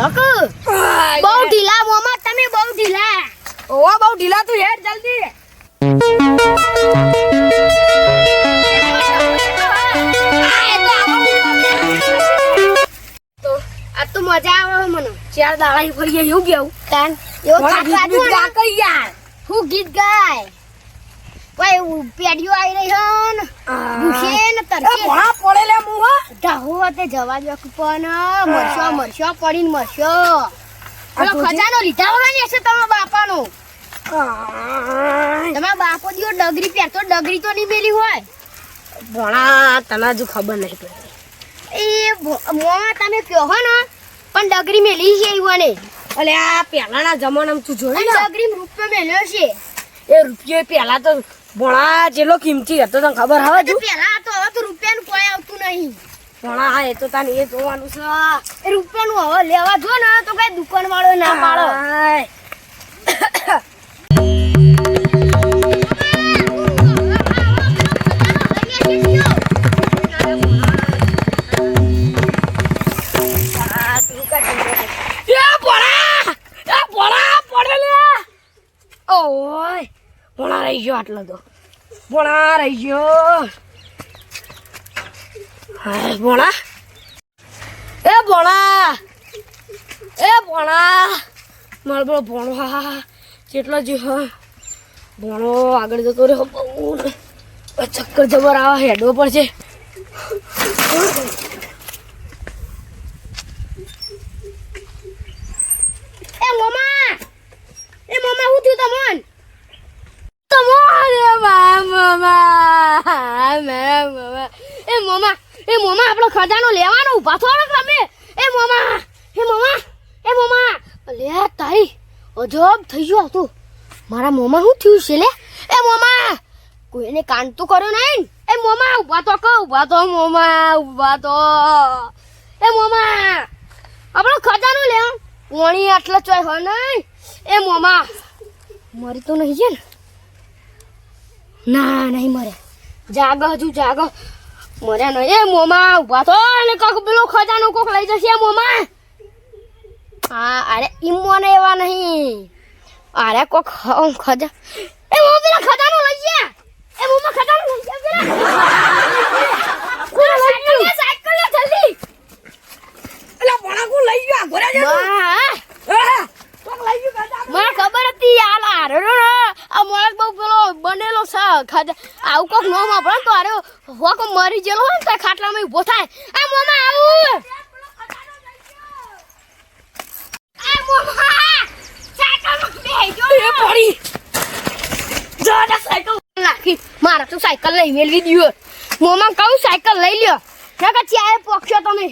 હક બહુ ઢીલા મોમાં તમે બહુ ઢીલા ઓવા બહુ ઢીલા તું હેડ જલ્દી તો આ તો મજા આવે મને ચાર દાડા ફરી એવું કેવું તાન એવો ગીત ગા કઈ યાર હું ગીત ગાય ભાઈ પેડીઓ આવી રહી હન ભૂખે ને તરકે ભણા પડે લે મુહ ઢાહો તે જવા દો પણ મરશો પડીને મરશો પેલો ખજાનો લીધા હોવાની હશે તમારા બાપાનો તમારા બાપો દિયો ડગરી પહેરતો ડગરી તો નહીં મેલી હોય ભણા તને હજુ ખબર નહીં પડતી એ મોમાં તમે કહો ને પણ ડગરી મેલી છે ઈવાને અલે આ પહેલાના જમાનામાં તું જોયું ને ડગરી રૂપિયો મેલ્યો છે એ રૂપિયો પહેલા તો ભણા જેટલો કિંમતી હતો તને ખબર હવે તો પહેલા તો હવે તો રૂપિયાનું કોઈ આવતું નહીં ભણા હા એ તો તને એ જોવાનું છે એ રૂપિયાનું હવે લેવા જો ને તો કઈ દુકાન વાળો ના પાડો હાય. ઓય ભણા રહી ગયો આટલો તો ભણા રહી ગયો હાય ભણા એ ભણા મારો પેલો ભણો હા જેટલો જ ભણો આગળ જતો રહ્યો બહુ ચક્કર જબર આવે હેડવો પડશે એ મોમાં હું થયું મોમાં આપણો ખજાનો લેવાનો ઉભા થોડો તમે એ મોમાં લે તારી અજબ થઈ ગયો તું મારા મોમાં શું થયું છે લે એ મોમાં કોઈને કાન તો કર્યો નહીં એ મોમાં ઉભા તો એ મોમાં આપણો ખજાનો લે વણી આટલો ચોય હોય નહીં એ મોમાં મરી તો નહીં છે ને ના નહીં મરે જાગો હજુ જાગો મર્યા નહીં એ મોમાં ઉભા તો અને કોક પેલો ખજાનો કોક લઈ જશે મોમાં હા અરે ઈમોને એવા નહીં અરે કોક ખજા એ મોમાં પેલા ખજાનો લઈ ગયા એ મોમાં ખજાનો લઈ ગયા પેલા સાયકલ લે જલ્દી એટલે ભણા કો લઈ ગયો ઘરે જ કોક લઈ ગયો ખજાનો મને ખબર હતી યાર આરો આ મોળક બહુ પેલો બનેલો છે ખજા આવું કોક નો માં તો આરો હોક મરી ગયેલો હોય ને તો ખાટલામાં ઊભો થાય આ મોમાં આવું આ મોમાં સાયકલમાં બેહજો એ પડી જોડા સાયકલ નાખી મારા તો સાયકલ લઈ મેલવી દીયો મોમાં કહું સાયકલ લઈ લ્યો નકર ચાય પોખ્યો તમે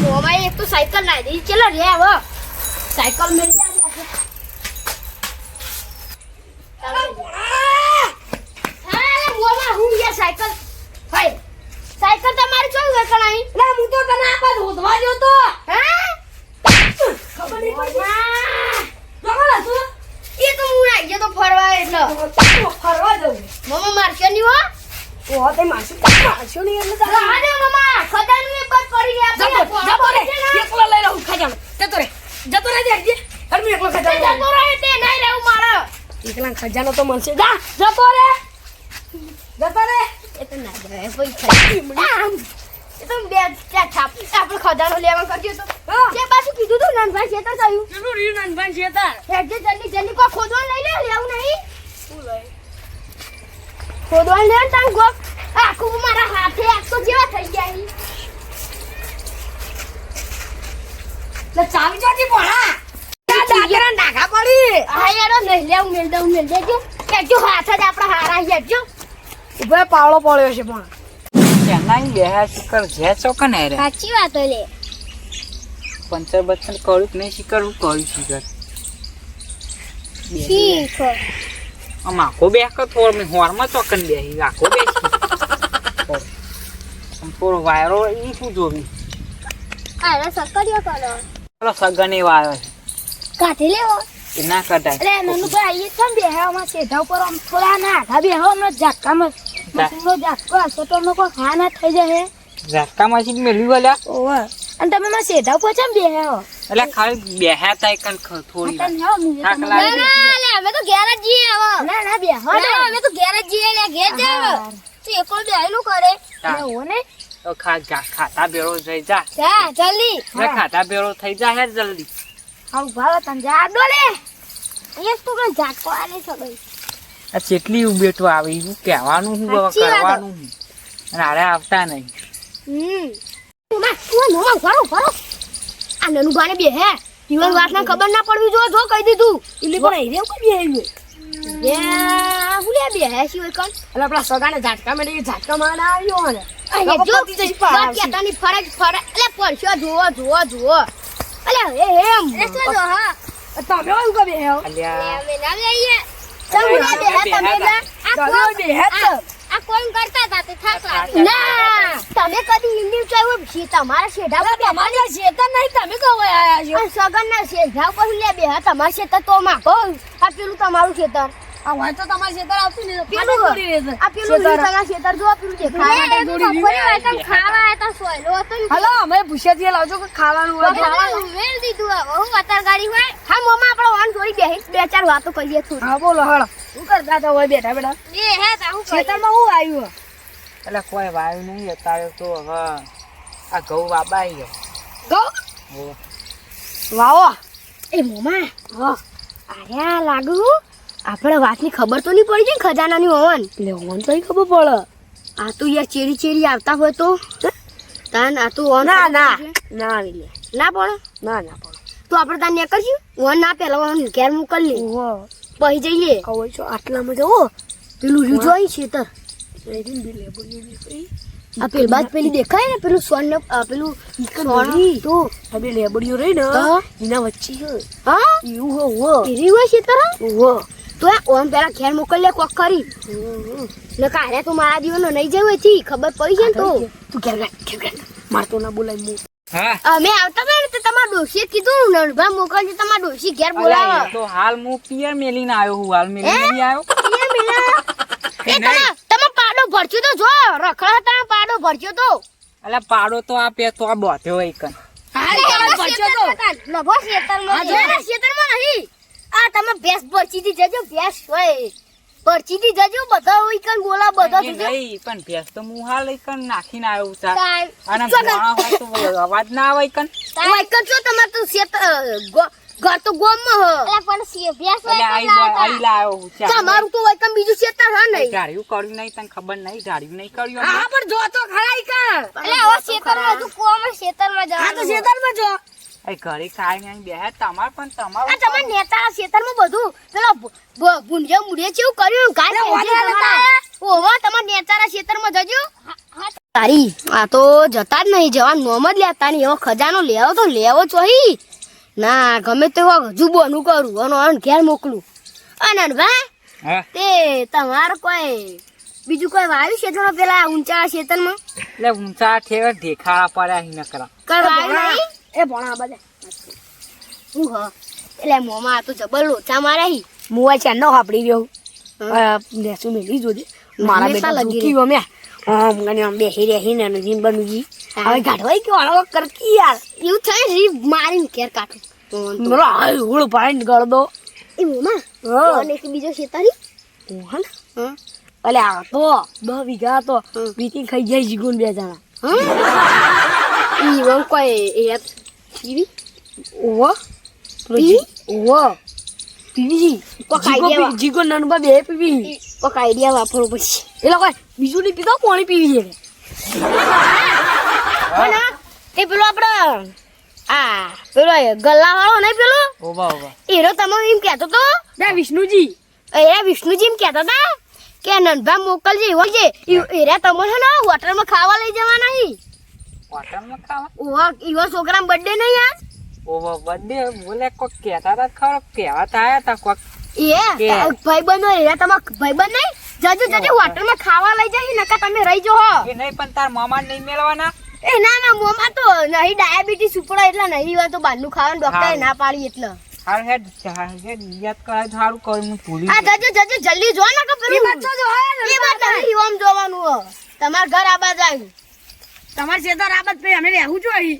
મોમાં એક તો સાયકલ લાવી દી ચલો રે હવે સાયકલ મેલ જા સાયકલ ભાઈ સાયકલ તમારી ચોઈ વેકણાઈ ના હું તો તને આ બાદ હોદવા જો તો હે ખબર નહીં પડી જમણ હતું એ તો હું આવી ગયો તો ફરવા એટલે ફરવા જવું મમ્મા મારશે નહીં હો ઓ તે મારશું નહીં એટલે તારે રાડે મમ્મા ખજાનું એક બાદ પડી ગયા જતો રે એકલો લઈ રહું ખજાનો જતો રે દેખજે હરમી એકલો ખજાનો જતો રહે તે નહીં રહેવું મારે એકલા ખજાનો તો મળશે જા જતો રે એ તો ના જાય પૈસા એ તો બે ચાર છાપ આપણે ખજાનો લેવા કરજો તો જે પાછું કીધું તું નાનભાઈ ખેતર થયું ચલો રી નાનભાઈ શેતાર હેડજે જલ્દી કોઈ ખોદવા લઈ લે લેવું નહીં શું લઈ ખોદવા લે તાન ગોક આખું મારા હાથે આખો જેવા થઈ ગયા ઈ લે ચાવી જોતી ભણા દાદરા નાખા પડી આ યાર નહીં લેવું મેલ દેજો કેજો હાથ જ આપણા હારા હેડજો ઉભે પાવળો પડ્યો છે પણ કેનાઈ બેહા શિકર જે ચોકન હે રે સાચી વાત લે પંચર બચન કરું નહીં શિકર હું કરું શિકર ઠીક આમ આખો બેહ કે થોડ મેં હોરમાં ચોકન બેહી આખો બેસી થોડો વાયરો ઈ શું જોવી આરે સકડિયો કરો પેલો સગન એવા આવ્યો છે કાઢી લેવો એ ના કઢાય અરે નનુ ભાઈ એ કેમ બેહામાં સેધા ઉપર આમ થોડા ના આધા બેહો અમે ઝાકામાં મશીનનો ઝાકો હશે તો અમે કોઈ ખા ના થઈ જાય ઝાટકા માંથી મેળવી વાલ્યા ઓવે અને તમે માં સેધા ઉપર કેમ બેહો એટલે ખાલી બેહ્યા તા એકન થોડી વાર. થાક ના લાગે. ના લે અમે તો ઘેર જ જઈએ હવે ના ના બે હો ના અમે તો ઘેર જ જઈએ લે ઘેર જાવ તું એકલો બેહીનું કરે હો ને તો ખાતા ભેળો થઈ જા. જા જલ્દી એટલે ખાતા ભેળો થઈ જા હેર જલ્દી. આવ ભાવ તને જા દો લે એક તો કઈ ઝાટકો આલે સગઈ આ ચેટલી ઉબેટો આવી હું કહેવાનું હું હવે સાચી વાત. કરવાનું હું. અને આરે આવતા નહીં. મોમાં ભરો ભરો આ નનુ બાને બે હે જીવન વાતના ખબર ના પડવી જો જો કહી દીધું એટલે પણ એ રેવ કઈ આવ્યો બે હુલે બે હે શી કોણ એટલે આપણા સગાને ઝાટકા મેળી ઝાટકા મારને આવ્યો ને અરે જો વાત કેતાની ફરજ એટલે પરશો જુઓ જુઓ અલે એમ એટલે જો હા તમે એવું કે બે હો અલ્યા અમે ના લઈએ તમે બે હે તમે ના તમે બે હે તો આ કોણ કરતા હતા તે થાક લાગે ના તમે કદી હિન્દી ચાહો છે તમારા શેઢા પર તમારે શેતર નહીં તમે કહો આયા છો આ સગન ના શેઢા પર લે બે હે તમારા શેતર તો માં આ પેલું તમારું શેતર આ હોય તો તમારે શેતર આવતું ને પેલું થોડી રહેશે આ પેલું રીતના શેતર જો પેલું દેખાય બપોરે હોય તો ખાવા આયા તો સોયલો હતો ને હલો અમે પૂછ્યા લાવજો કે ખાવાનું હોય તો. ખાવાનું વેલ દીધું હવે હું અતાર ગાડી હોય હા મોમાં આપણે વાન જોડી બેહી બે ચાર વાતો કહીએ થોડી હા બોલો હળો શું કરતા હતા હોય બેઠા બેઠા એ હે તા હું ખેતરમાં શું આવ્યું એટલે કોઈ વાયુ નહીં અત્યારે તો હવે આ ઘઉં વાબાઈ ગયો. ગો હોવે. વાવો એ મોમાં હા આયા લાગુ આપણે વાતની ખબર તો નહીં પડી જાય ને ખજાનાની હોવન એટલે મને તો ખબર પડે આ તો યાર ચેરી આવતા હોય તો તાન આ તો ઓન ના ના ના આવી લે ના પડે ના ના પડે તો આપણે તાન ને કરશું ઓન ના પેલા ઓન ઘેર મોકલી ઓહો પછી જઈએ કહો છો આટલામાં જવો પેલું રીજો જોઈ છેતર એરીન બી લેબડી આ પેલ બાદ પેલી દેખાય ને પેલું સોન ને પેલું સોન તો હવે લેબડીઓ રહી ને હા. એના વચ્ચે છે હા એવું હો એરી હોય છેતર ઓહો તો આ ઓન પેલા ઘેર મોકલી કોક કરી ને કારે તો મારા દીવાનો નહીં જવું એથી ખબર પડી છે ને તો તું ઘેર મારતો ના બોલાય મુ હા અમે આવતા હતા ને તો તમારા ડોશીએ કીધું નણભા મોકલજો તમારા ડોશી ઘેર અલ્યા, બોલાવા એ તો હાલ હું પિયર મેલીને આવ્યો હું હાલ મેલીને નહીં આવ્યો. એ મિલા એ તમે પાડો ભરજો તો જો રખડા હતા પાડો ભરજો તો અલ્યા પાડો તો આ પે તો આ બોધ્યો એકન. લગો ખેતરમાં નહીં આ તમે ભેંસ ભરચીથી જજો ભેંસ હોય ભરચીથી જજો બધા હોય કન બોલા બધા નહીં, જજો નહીં, પણ ભેંસ તો હું હાલ એકન નાખીને આવ્યો છું. કાંઈ. અને ચો ને. ભોણા હોય તો અવાજ ના આવે એકન. હોય કન છો તમાર તો ઘર તો ગોમમાં હ એટલે પણ ભેંસ એટલે આઈ લાવ્યો હું ચાલ. તમારું તો હોય કન બીજું ખેતર હ નહીં ઢાળ્યું કર્યું નહીં તને ખબર નહીં ઢાળ્યું નહીં કર્યું હા પણ જો તો ખરા કા એટલે હવે ખેતરમાં હજુ કોમ ખેતરમાં હા તો જવાનું શેતરમાં જો એ ઘરે ખાઈને આઈને બેહ્યા તમાર પણ તમારું આ તમારા નેતા ખેતરમાં બધું પેલો ભૂંડિયા મુડિયા ચેવું કર્યું ગાય વાદળા નતા ઓવા તમારા નેતાના ખેતરમાં જજો તારી આ તો જતા જ નહીં જવાનું નોમ જ લેતા નહીં એવો ખજાનો લેવો તો લેવો ચોહી ના ગમે તે હજુ બોનું કરું અને ઘેર મોકલું અને ભા હા તે તમારે કોઈ બીજું કોઈ વાયુ ક્ષેત્રમાં પેલા ઊંચા ક્ષેત્રમાં એટલે ઊંચા ઠેર ઢેખાડા પડ્યા અહીં નકરા. કોઈ વાયુ નહીં એ ભણા બધા હું હ એટલે મોમાં આ તો જબર લોચા માર્યા હી મુવા છે નો આપડી રહ્યો નેસુ મેલી જોજે મારા હંમેશા બેટા લગી દુખી અમે મને આમ બેહી રહી ને નજીન બનુજી હવે ગાઢવાઈ કે વાળો કરકી યાર એવું થાય રી મારીને ઘેર કાઢું મારો હાલ હુળ પાડીને ગળ દો એ મોમાં હા. અને એક બીજો શેતારી હન હા અલે આ તો 10 વીઘા તો હમ. વીતી ખાઈ જાય જીગુન બે જણા ઈ વન કોઈ એ ટીવી ઓવો પીવી? ઓવો પીવી કોક idea વા. જીગુન નનબા બે પીવી કોક આઈડિયા વાપરવો પડશે એ લોકો બીજું નહીં પીતો પાણી પીવી છે અને એ પેલો આપણો આ પેલો ગલ્લા વાળો નહીં પેલો ઓવા ઓવા એરો તમે એમ કહેતો તો બે વિષ્ણુજી એ વિષ્ણુજી એમ કહેતા હતા કે નંદભા મોકલજે હોય છે એરા તમે છે ને હોટલમાં ખાવા લઈ જવાના હી હોટલમાં ખાવા ઓવા ઈવો છોકરાનો બર્થડે નહીં યાર ઓવા બર્થડે બોલે કોક કહેતા હતા ખરો કહેવા તો આયા હતા કોક એ ભાઈબંધો એરા તમારા ભાઈબંધ નહીં જજો જજો હોટલમાં ખાવા લઈ જાય નકા તમે રહી જો હો એ નહીં પણ તાર મામા નહીં મેળવાના. એ ના ના મોમાં તો નહીં ડાયાબિટીસ ઉપર એટલે નહીં હોય તો બહારનું ખાવાનું ડોક્ટરે ના પાડી એટલે હાલ હેડ યાદ કરાય તો સારું કર્યું હું ભૂલી આ ગયો. જજો જજો જલ્દી જો ને કે પેલું એ વાત નહીં ઓમ જોવાનું હો તમાર ઘર આ બાજુ આવ્યું તમારે શેતર આબત પે અમે રહેવું છું અહીં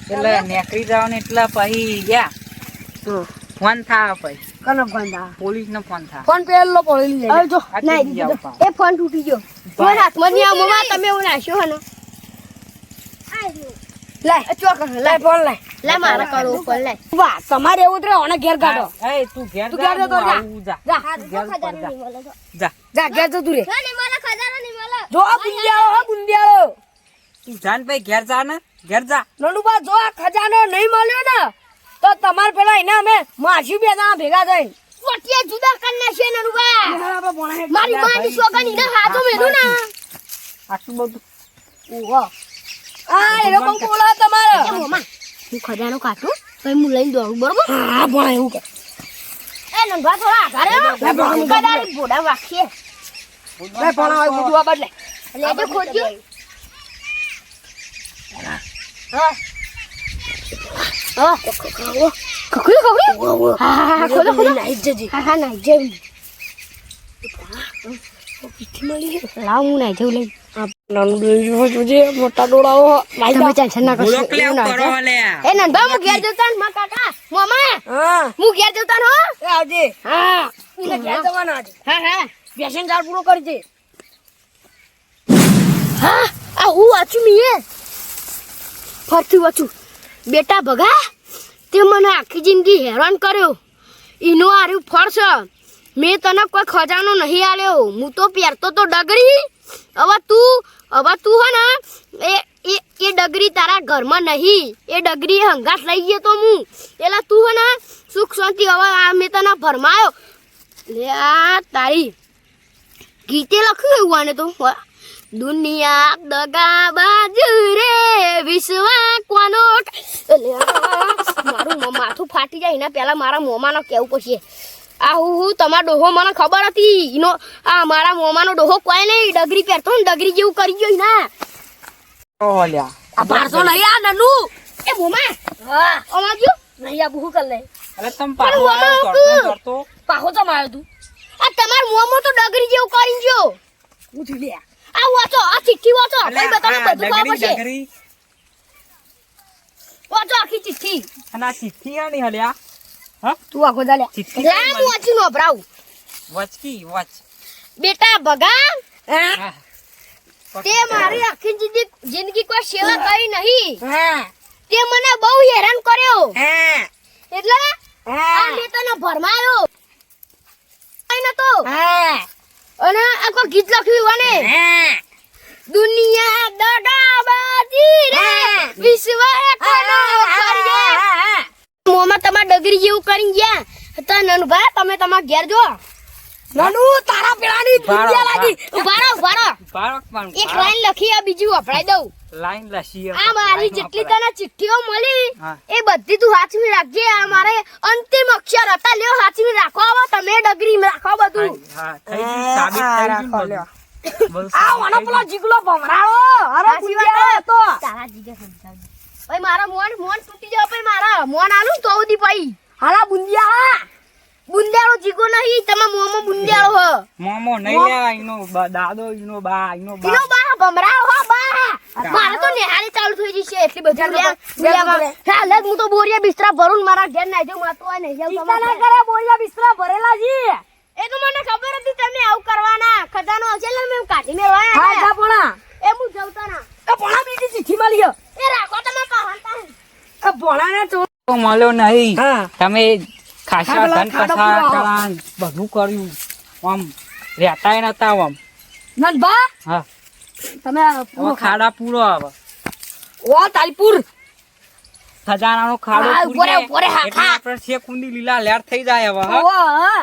એટલે નેકરી જવાનું એટલે પછી ગયા હા. ફોન થાય પછી કનો ફોન થા પોલીસ નો ફોન થાય ફોન પેલો પડી હવે જાય જો આ નાઈ કેવી દીધો આવતા? એ ફોન તૂટી ગયો મારા હાથમાં નહીં આવે મોમાં તમે એવું નાખ્યો હે ને લે એ ચોક લે ફોન લે લે મારા કરો ફોન લે વાહ તમારે એવું જ રહે ઓને ઘેર કાઢો એ તું ઘેર તું જા, ઘેર જતો હું જા. આવું, જા. જા ઘેર પર જા. જા ઘેર જતું રે નહીં મળે ખજાનો નહીં મળે જો આ બુંદિયાળો હો બુંદિયાળો તું જાન ભાઈ ઘેર જા ને ઘેર જા નંદુબા જો આ ખજાનો નહીં મળ્યો ને તો તમારે પેલા એને અમે માસી બે જણા ભેગા થઈ કોટિયા જુદા કરી નાખશે નનુબા આપણે ભણાય મારી માની સોગની ને હાથો મેલું ને આટલું બધું ઓહો આ એ લોકો બોલા તમારે એ મોમાં હું ખજાનો કાઢું પછી હું લઈને દોડું બરોબર હા ભણાય એવું કર એ નંદુબા થોડા આધારે કદારી બોડા વાખીએ લે ભણાય બધું આ બદલે લેજો ખોજો હા કકડી કકડી હા ખોલો ખોલો નાઈ જજી હા નાઈ જેમ પીઠી મળી લાવ હું નાઈ જેવું લઈ નંદુ જોજે મોટા ડોળાઓ નાઈ તમે ટેન્શન ના કરશો બોલો એવું ના કરો થાય. લે એ નંદબા હું ઘેર જતા ને મારા કાકા મામા હા હું ઘેર જતા ને હો એ આવજે હા એને ઘેર જવાના આજે હા હા વ્યસન ચાર પૂરો કરજે હા આ હું વાંચું મીએ ફરતી વાંચું બેટા ભગા તે મને આખી જિંદગી હેરાન કર્યો ઈનો આર્યું ફળ છે મેં તને કોઈ ખજાનો નહીં આલ્યો હું તો પહેરતો તો ડગરી હવે તું હે ને એ ડગરી તારા ઘરમાં નહીં એ ડગરી હંગાત લઈ ગયો તો હું એટલે તું હે ને સુખ શાંતિ હવે આ મેં તને ભરમાયો લે આ તારી ગીતે લખ્યું એવું આને તો દુનિયા દગાબાજ રે વિશ્વા કોનો મારું માથું ફાટી જાય એના પહેલા મારા મોમાનો કેવું પડશે આ હું તમારો ડોહો મને ખબર હતી એનો આ મારા મોમાનો ડોહો કોઈ નહીં ડગરી પહેરતો ને ડગરી જેવું કરી ગયો ના ઓહો લ્યા આ બારસો નહીં આ નનુ એ મોમા હા અમાજ્યો નહીં આ બહુ કર લે અરે તમે પાછો આવ્યો કરતો પાહો તો માર્યો તું આ તમાર મોમો તો ડગરી જેવું કરી ગયો હું થી લે આ વાંચો આ ચિઠ્ઠી વાંચો ભાઈ બતાવો બધું ખબર પડશે ડગરી વાંચો આખી ચિઠ્ઠી અને આ ચિઠ્ઠી આની હલ્યા તું આખો દા લે ચિઠ્ઠી લે હું વાંચી નો ભરાવું વચકી વચ બેટા ભગા હા. તે મારી આખી જિંદગી કોઈ સેવા કરી નહીં હા તે મને બહુ હેરાન કર્યો હા એટલે આ હા મેં તને ભરમાયો કઈ નતો હા અને આ કોઈ ગીત લખ્યું અને હા દુનિયા દગાબાજી રે વિશ્વ કોનો કરીએ મોમાં તમાર ડગરી જેવું કરી ગયા તો નનભા તમે તમાર ઘેર જો નનુ તારા પેલાની દુનિયા લાગી ઉભારો બાળક પણ એક લાઈન લખી આ બીજું વપરાઈ દઉં લાઈન લસી આ મારી જેટલી તને ચિઠ્ઠીઓ મળી હા. એ બધી તું હાચવી રાખજે આ મારે અંતિમ અક્ષર હતા લ્યો હાચવી રાખો આવો તમે ડગરી રાખો બધું હા થઈ ગયું, સાબિત થઈ ગયું ને બધું. બધું આ સાબિત વાનો થઈ પેલો જીગલો ભમરાળો અરે સાચી વાત બુંદિયાળો હતો તારા જીગે સમજાવજે ભાઈ મારા મોન તૂટી જાવ ભાઈ મારા મોન આલું તો ઉધી ભાઈ હાલા બુંદિયાળા બુંદિયાળો જીગો નહીં તમે મોમો બુંદિયાળો હો મોમો નહીં લે એનો દાદો એનો બા ઈનો બા ભમરાળો હો બા મારે તો નિહાળી ચાલુ થઈ જશે એટલી બધી હા લગ હું તો બોરિયા બિસ્તરા ભરું મારા ઘેર ના જાઉં માતો આ નહીં જાઉં ચિંતા ના કરે બોલિયા બિસ્તરા ભરેલા જી એ તો મને ખબર હતી તમે આવું કરવાના ખજાનો હશે એટલે મેં કાઢી મેળવા હા જા પોણા એ હું જવતા ના એ પોણા બીજી ચિઠ્ઠી મળી ગયો એ રાખો તમે પહાતા એ પોણાને તો તો મળ્યો નહીં હા. તમે ખાસા ખાડો ધન ખાડો કથા પૂરો. કરાન બધું કર્યું આમ રહેતાય નતા આમ નનભા હા તમે હવે ખાડા પૂરો આવે ઓ તાલપુર ખજાનાનો ખાડો હા, પૂરીએ ઉપરે, હા, એટલે ખા. આપણે છે કુંડી લીલા લેર થઈ જાય હવે હા ઓ હા